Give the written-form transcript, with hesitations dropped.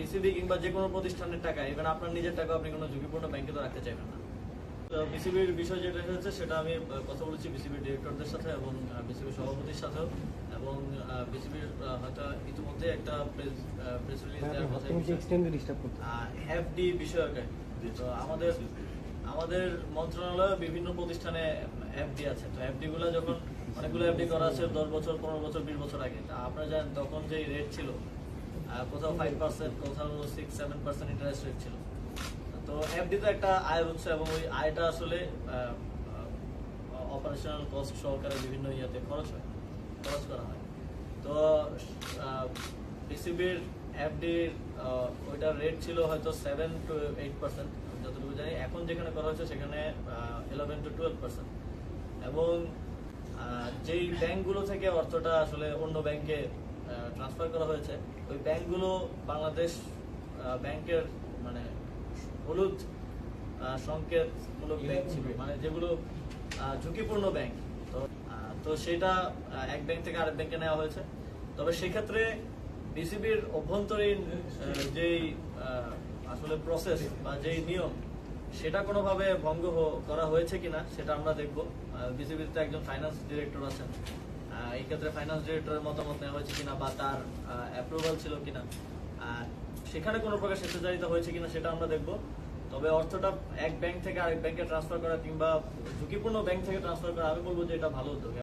BCB কিংবা যে কোনো প্রতিষ্ঠানের টাকা, ইভেন আপনার নিজের টাকা আপনি কোনো ঝুঁকিপূর্ণ ব্যাংকে তো রাখতে চাইবেন না। বিসিবির বিষয় যেটা হচ্ছে সেটা আমি কথা বলেছি বিসিবির ডিরেক্টরদের সাথে এবং বিসিবির সভাপতির সাথেও, এবং বিসিবির হয়তো ইতিমধ্যে একটা প্রেস রিলিজ দেওয়ার কথা এফডি বিষয়কে। তো আমাদের মন্ত্রণালয়ে বিভিন্ন প্রতিষ্ঠানে এফডি আছে। তো এফডি গুলো যখন অনেকগুলো এফডি করা আছে 10 বছর 15 বছর 20 বছর আগে, তা আপনারা জানেন তখন যে রেট ছিল কোথাও 5%, কোথাও 6-7% ইন্টারেস্ট রেট ছিল। তো এফডি তো একটা আয়ের উৎস, এবং ওই আয়টা আসলে অপারেশনাল কস্ট সহকারে বিভিন্ন ইয়াতে খরচ করা হয়। তো বিসিবির এফডির ওইটার রেট ছিল হয়তো 7-8%, যতটুকু জানি। এখন যেখানে করা হচ্ছে সেখানে 11-12%। এবং যেই ব্যাংকগুলো থেকে অর্থটা আসলে অন্য ব্যাংকে ট্রান্সফার করা হয়েছে, ওই ব্যাংকগুলো বাংলাদেশ ব্যাংকের মানে হলুদ সংকেতমূলক ব্যাংক ছিল, মানে যেগুলো ঝুঁকিপূর্ণ ব্যাংক। তো সেটা এক ব্যাংক থেকে আরেক ব্যাংকে নেওয়া হয়েছে। তবে সেক্ষেত্রে বিসিবির অভ্যন্তরীণ যেই আসলে প্রসেস বা যেই নিয়ম, সেটা কোনোভাবে ভঙ্গ করা হয়েছে কিনা সেটা আমরা দেখব। বিসিবিতে একজন ফাইন্যান্স ডিরেক্টর আছেন, এই ক্ষেত্রে ফাইন্যান্স ডিরেক্টরের মতামত নেওয়া হয়েছে কিনা বা তার অ্যাপ্রুভাল ছিল কিনা, সেখানে কোনো প্রকার স্বেচ্ছাচারিতা হয়েছে কিনা সেটা আমরা দেখব। তবে অর্থটা এক ব্যাংক থেকে আরেক ব্যাংকে ট্রান্সফার করা কিংবা ঝুঁকিপূর্ণ ব্যাংক থেকে ট্রান্সফার করা, আমি বলবো যে এটা ভালো উদ্যোগ।